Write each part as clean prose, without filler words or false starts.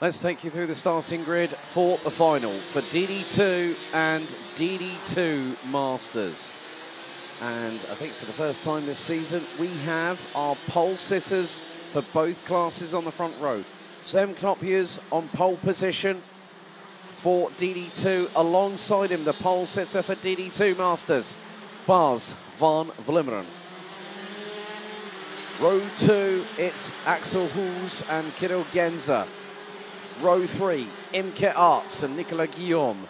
Let's take you through the starting grid for the final for DD2 and DD2 Masters. And I think for the first time this season, we have our pole sitters for both classes on the front row. Sam Knopjes on pole position for DD2. Alongside him, the pole sitter for DD2 Masters, Bas van Vlimmeren. Row 2, it's Axel Hoes and Kirill Genza. Row 3, Imke Arts and Nicolas Guillaume.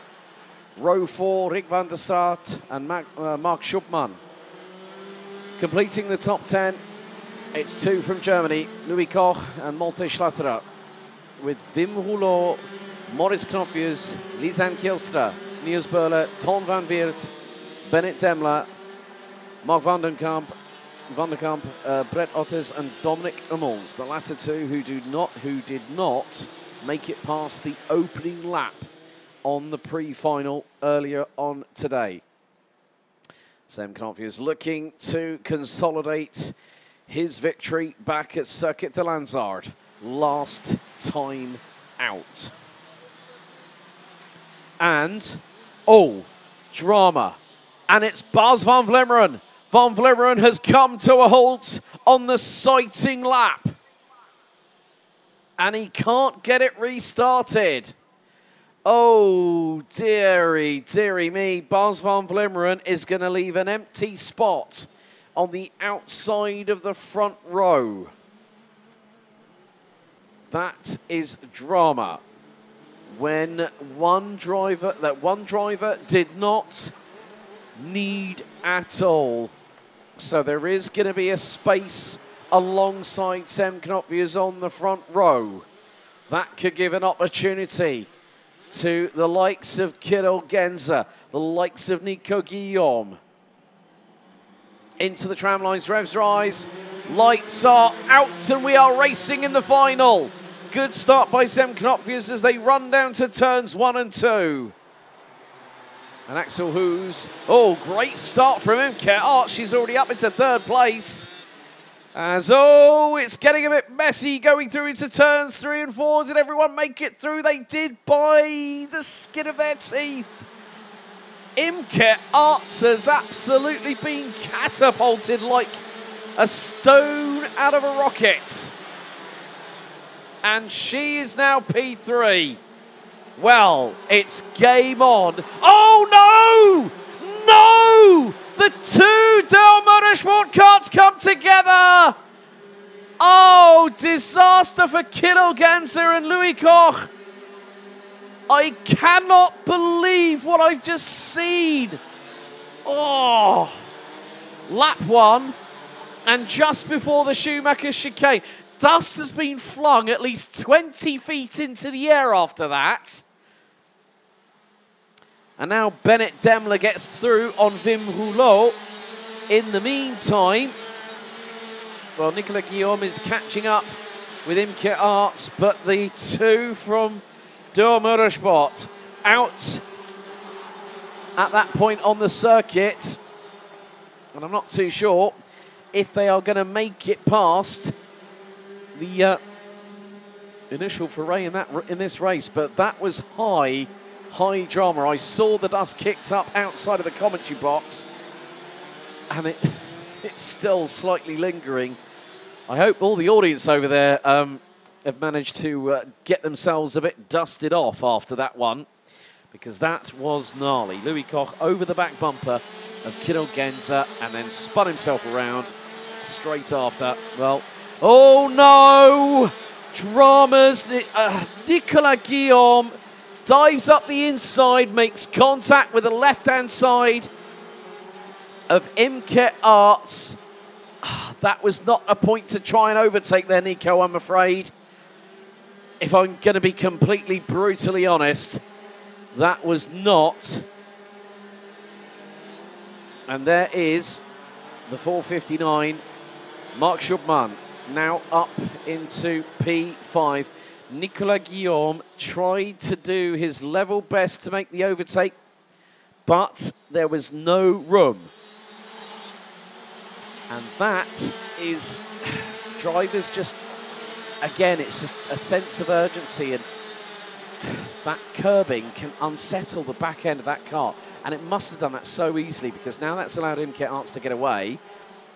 Row 4, Rick van der Straat and Mark Schupman. Completing the top 10, it's 2 from Germany, Louis Koch and Malte Schlatterer, with Wim Rouleau, Maurice Knopjes, Lisanne Kielstra, Niels Böhler, Ton van Weert, Bennett Demler, Mark van den Kamp, Brett Otters and Dominic Amons, the latter two who did not make it past the opening lap on the pre-final earlier on today. Sam Knopjes looking to consolidate his victory back at Circuit de Lanzaard, last time out. And, oh, drama. And it's Bas van Vlimmeren. Van Vlimmeren has come to a halt on the sighting lap. And he can't get it restarted. Oh, dearie, dearie me. Bas van Vlimmeren is going to leave an empty spot on the outside of the front row. That is drama. When one driver did not need at all. So there is going to be a space alongside Sam Knopjes on the front row. That could give an opportunity to the likes of Kirill Genza, the likes of Nico Guillaume. Into the tram lines, revs rise, lights are out, and we are racing in the final. Good start by Sam Knopjes as they run down to turns 1 and 2. And Axel Hoes, oh, great start from Imke Arts. She's already up into 3rd place. As, oh, it's getting a bit messy going through into turns 3 and 4. Did everyone make it through? They did by the skin of their teeth. Imke Arts has absolutely been catapulted like a stone out of a rocket. And she is now P3. Well, it's game on. Oh, no! No! The two Del Motorsport carts come together. Oh, disaster for Kirill Genza and Louis Koch. I cannot believe what I've just seen. Oh, lap 1, and just before the Schumacher chicane. Dust has been flung at least 20 feet into the air after that. And now Bennett Demler gets through on Wim Rouleau. In the meantime, well, Nicolas Guillaume is catching up with Imke Arts, but the two from Del Motorsport out at that point on the circuit. And I'm not too sure if they are going to make it past the initial foray in this race, but that was high drama. I saw the dust kicked up outside of the commentary box, and it's still slightly lingering. I hope all the audience over there have managed to get themselves a bit dusted off after that one, because that was gnarly. Louis Koch over the back bumper of Kirill Genza and then spun himself around straight after. Well, oh no! Dramas. Nicolas Guillaume dives up the inside, makes contact with the left-hand side of Imke Arts. That was not a point to try and overtake there, Nico, I'm afraid. If I'm going to be completely brutally honest, that was not. And there is the 459, Mark Schupman, now up into P5. Nicolas Guillaume tried to do his level best to make the overtake, but there was no room. And that is, drivers just, again, it's just a sense of urgency. And that curbing can unsettle the back end of that car. And it must have done that so easily, because now that's allowed IMKE Arts to get away.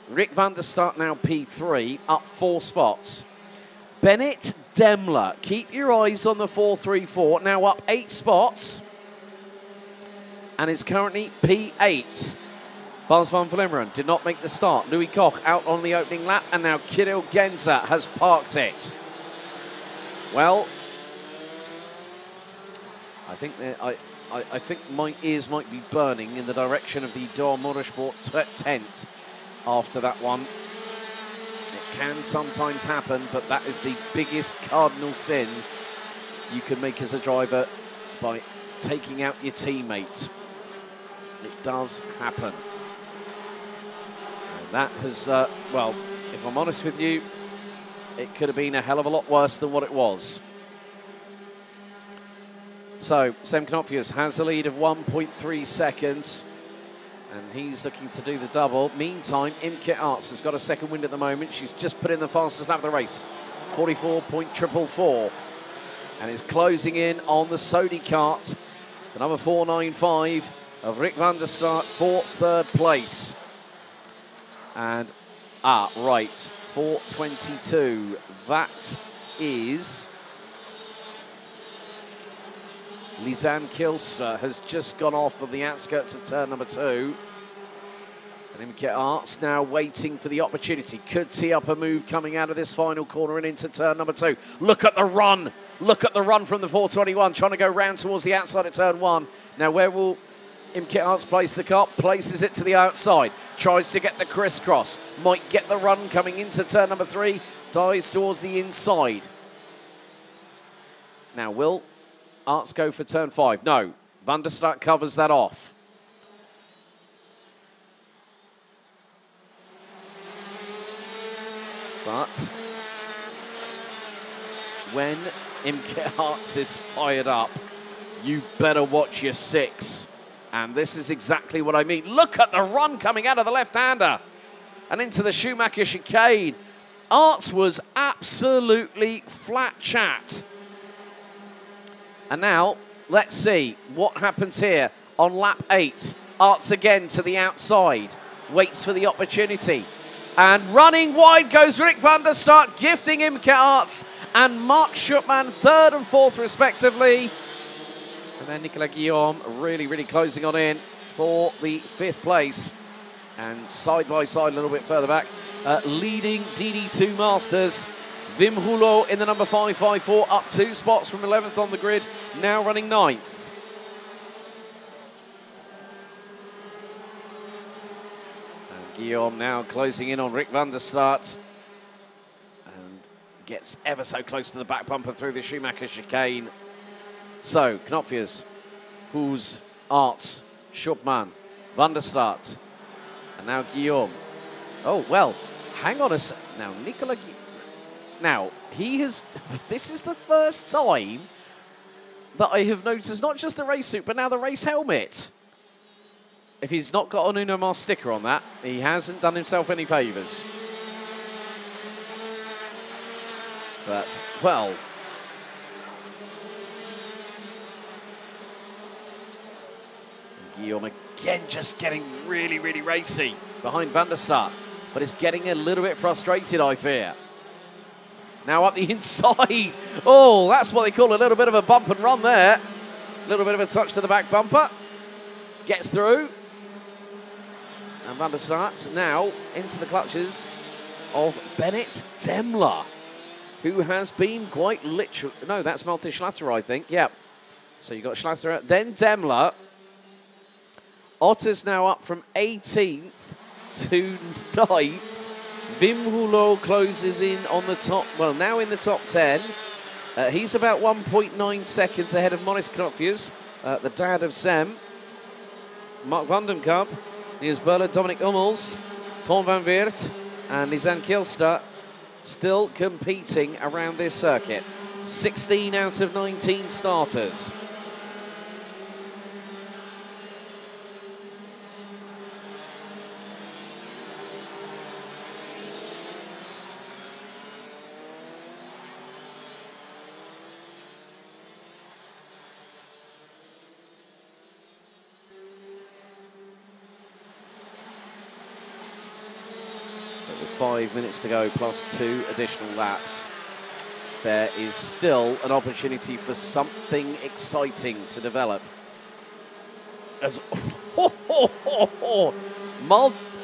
Rick van der Start now P3, up 4 spots. Bennett Demler, keep your eyes on the 434, now up 8 spots. And is currently P8. Bas van Vlimmeren did not make the start. Louis Koch out on the opening lap, and now Kirill Genza has parked it. Well, I think I think my ears might be burning in the direction of the Door Motorsport tent after that one. It can sometimes happen, but that is the biggest cardinal sin you can make as a driver, by taking out your teammate. It does happen. And that has, well, if I'm honest with you, it could have been a hell of a lot worse than what it was. So, Sem Knopfhuis has a lead of 1.3 seconds, and he's looking to do the double. Meantime, IMKE Arts has got a second wind at the moment. She's just put in the fastest lap of the race, 44.444, and is closing in on the Sodi kart, the number 495 of Rick van der Start for 3rd place. And, right, 422, that is... Lisanne Kilster has just gone off of the outskirts of turn number 2. And IMKE Arts now waiting for the opportunity. Could tee up a move coming out of this final corner and into turn number 2. Look at the run. Look at the run from the 421, trying to go round towards the outside of turn 1. Now, where will IMKE Arts place the car? Places it to the outside. Tries to get the crisscross. Might get the run coming into turn number 3. Dives towards the inside. Now, will Arts go for turn 5? No. Van der Start covers that off. But when IMKE Arts is fired up, you better watch your 6. And this is exactly what I mean. Look at the run coming out of the left-hander and into the Schumacher chicane. Arts was absolutely flat chat. And now, let's see what happens here on lap 8. Arts again to the outside, waits for the opportunity. And running wide goes Rick van der Start, gifting IMKE Arts and Mark Schupman 3rd and 4th respectively. And then Nicolas Guillaume really, really closing on in for the 5th place. And side by side a little bit further back, leading DD2 Masters. Wim Hulot in the number 554, up 2 spots from 11th on the grid, now running 9th. And Guillaume now closing in on Rick van der Start, and gets ever so close to the back bumper through the Schumacher chicane. So, Knopfhuis, Hoos, Arts, Schupman, van der Start, and now Guillaume. Oh, well, hang on a sec. Now, Nicolas Guillaume. Now, he has, this is the first time that I have noticed not just the race suit, but now the race helmet. If he's not got an Uno Mars sticker on that, he hasn't done himself any favours. But, well, Guillaume again just getting really, really racy behind van der Start, but is getting a little bit frustrated, I fear. Now up the inside. Oh, that's what they call a little bit of a bump and run there. A little bit of a touch to the back bumper. Gets through. And van der Start now into the clutches of Bennett Demler, who has been quite literal. No, that's Malte Schlatter, I think. Yeah. So you got Schlatter, then Demler. Otter's now up from 18th to 9th. Wim Hulot closes in on the top, well, now in the top 10. He's about 1.9 seconds ahead of Maurice Knopfhuis, the dad of Sem. Mark van den Kamp, Niels Berle, Dominic Hummels, Tom van Weert, and Lisanne Kilster still competing around this circuit. 16 out of 19 starters. with 5 minutes to go plus 2 additional laps, there is still an opportunity for something exciting to develop. As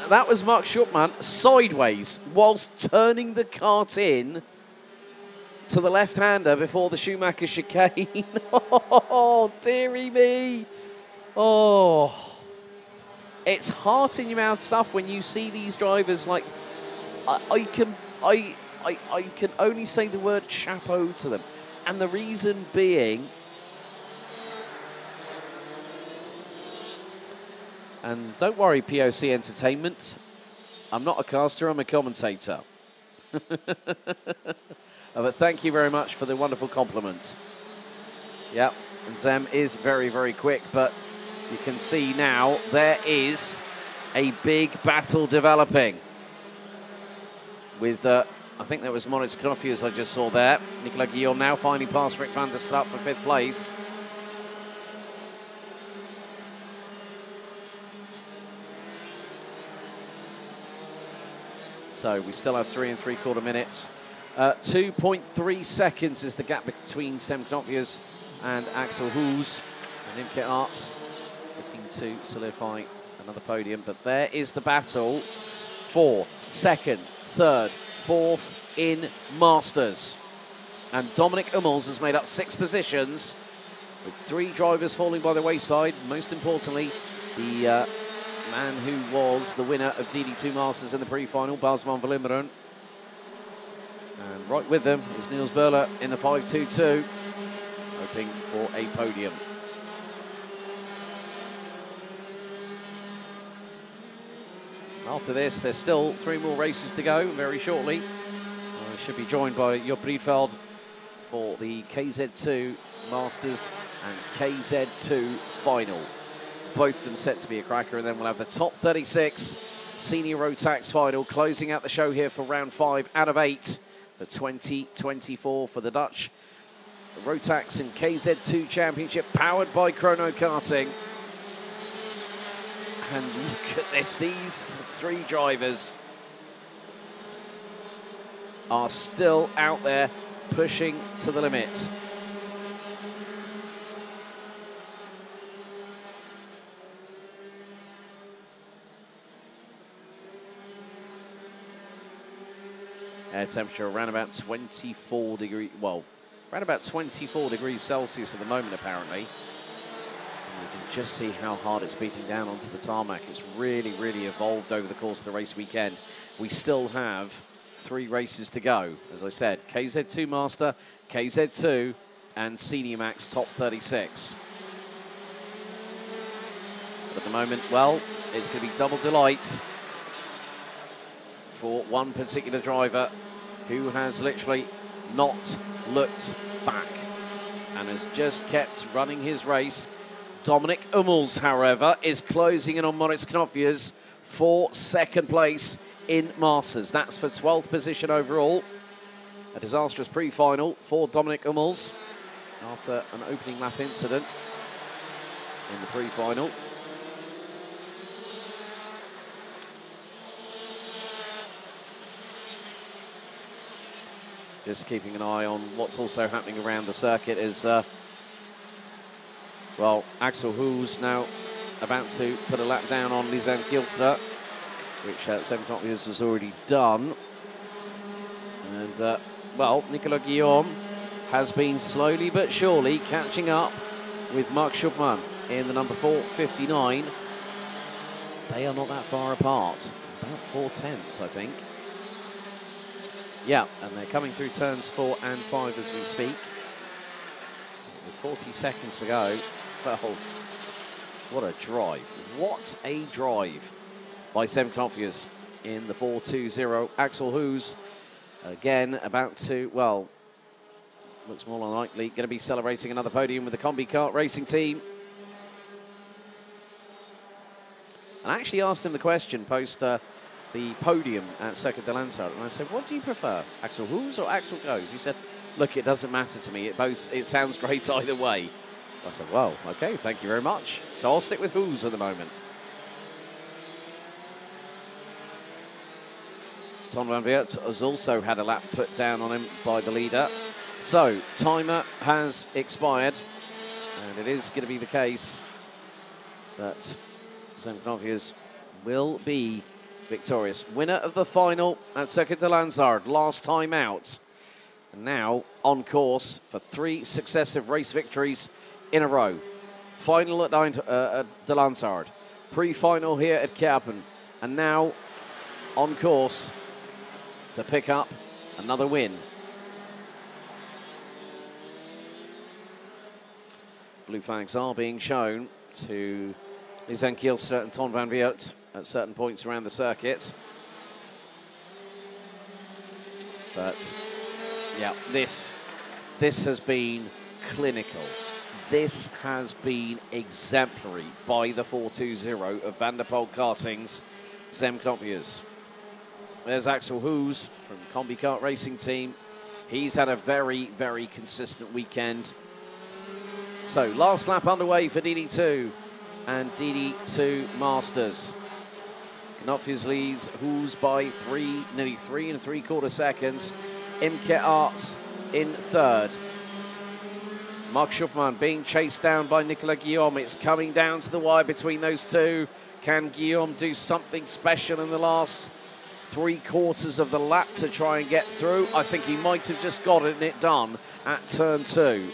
that was Mark Schupman sideways whilst turning the kart in to the left-hander before the Schumacher chicane. Oh, dearie me. Oh, it's heart-in-your-mouth stuff when you see these drivers. Like, I can only say the word chapeau to them. And the reason being, and don't worry, POC Entertainment, I'm not a caster, I'm a commentator. But thank you very much for the wonderful compliment. Yep, and Zem is very, very quick, but you can see now there is a big battle developing with, I think that was Moritz Knopfi, as I just saw there. Nicolas Guillaume now finally past Rick van der Stap for 5th place. So we still have 3 3/4 minutes. 2.3 seconds is the gap between Sem Knopfius and Axel Hoos. And Imke Arts looking to solidify another podium. But there is the battle for 2nd, 3rd, 4th in Masters. And Dominic Hummels has made up 6 positions, with 3 drivers falling by the wayside. Most importantly, the man who was the winner of DD2 Masters in the pre-final, Bas van Vlimmeren. And right with them is Niels Böhler in the 5.22, hoping for a podium. After this, there's still 3 more races to go very shortly. I should be joined by Job Riedveld for the KZ2 Masters and KZ2 Final. Both of them set to be a cracker, and then we'll have the top 36 Senior Rotax Final closing out the show here for round 5 out of 8 for 2024 for the Dutch Rotax and KZ2 Championship, powered by Chrono Karting. And look at this, these 3 drivers are still out there pushing to the limit. Air temperature around about 24 degrees, well, around about 24 degrees Celsius at the moment, apparently. And you can just see how hard it's beating down onto the tarmac. It's really, really evolved over the course of the race weekend. We still have 3 races to go. As I said, KZ2 Master, KZ2, and Senior Max Top 36. But at the moment, well, it's going to be double delight for one particular driver who has literally not looked back and has just kept running his race. Dominic Hummels, however, is closing in on Moritz Knopfius for 2nd place in Masters. That's for 12th position overall. A disastrous pre-final for Dominic Hummels after an opening lap incident in the pre-final. Just keeping an eye on what's also happening around the circuit is, well, Axel Hoos now about to put a lap down on Lisanne Kielster, which Sem Knopfius has already done. And, well, Nicolas Guillaume has been slowly but surely catching up with Mark Schupman in the number 459. They are not that far apart, about 4/10, I think. Yeah, and they're coming through turns 4 and 5 as we speak. With 40 seconds to go. Well, what a drive. What a drive by Sem Knopfius in the 4.20. Axel Hoos, again, about to, well, looks more than likely going to be celebrating another podium with the Combi Kart Racing team. And I actually asked him the question post the podium at Circuit de Lanzarote, and I said, what do you prefer, Axel Hoos or Axel Goes? He said, look, it doesn't matter to me. It sounds great either way. I said, well, okay, thank you very much. So I'll stick with Hoos at the moment. Ton van Weert has also had a lap put down on him by the leader. So, timer has expired, and it is going to be the case that Sam Knopfjes will be victorious. Winner of the final at Circuit de Lanzaard, last time out. And now on course for 3 successive race victories in a row. Final at de Lanzaard, pre-final here at Kerpen, and now on course to pick up another win. Blue flags are being shown to Lisanne Kielster and Ton van Weert at certain points around the circuit. But yeah, this has been clinical. This has been exemplary by the 420 of Van der Poel Karting's Sam Knopfjes. There's Axel Hoos from Combi Kart Racing Team. He's had a very, very consistent weekend. So, last lap underway for DD2 and DD2 Masters. Knopfjes leads Hoos by nearly 3 3/4 seconds. Imke Arts in third. Mark Schuppmann being chased down by Nicolas Guillaume. It's coming down to the wire between those two. Can Guillaume do something special in the last 3/4 of the lap to try and get through? I think he might have just gotten it done at turn 2.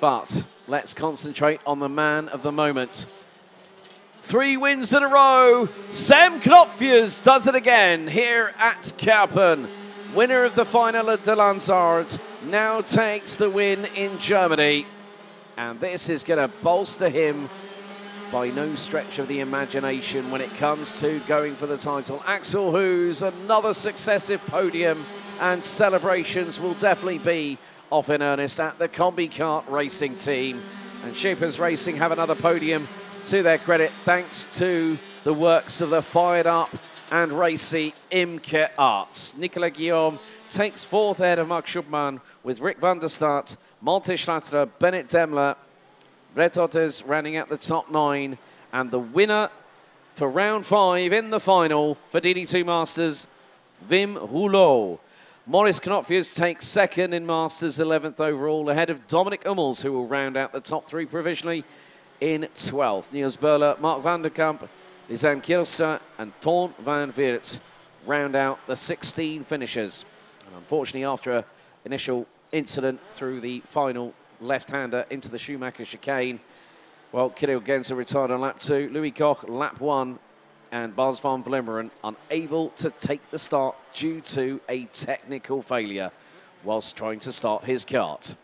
But let's concentrate on the man of the moment. 3 wins in a row. Sam Knopfjes does it again here at Kerpen. Winner of the final at de Lanzaard now takes the win in Germany. And this is going to bolster him by no stretch of the imagination when it comes to going for the title. Axel Hoos, another successive podium, and celebrations will definitely be off in earnest at the Combi Kart Racing Team. And Shapers Racing have another podium to their credit, thanks to the works of the fired up and racy Imke Arts. Nicolas Guillaume takes 4th ahead of Mark Schuppmann, with Rick van der Start, Malte Schlatter, Bennett Demler, Brett Otters rounding out the top 9. And the winner for round 5 in the final for DD2 Masters, Wim Rouleau. Maurice Knopfjes takes 2nd in Masters, 11th overall, ahead of Dominic Hummels, who will round out the top 3 provisionally in 12th. Niels Böhler, Mark van der Kamp, Lisanne Kielster and Ton van Weert round out the 16 finishers. And unfortunately, after an initial incident through the final left-hander into the Schumacher chicane, well, Kirill Genzer retired on lap 2, Louis Koch lap 1, and Bas van Vlimmeren unable to take the start due to a technical failure whilst trying to start his kart.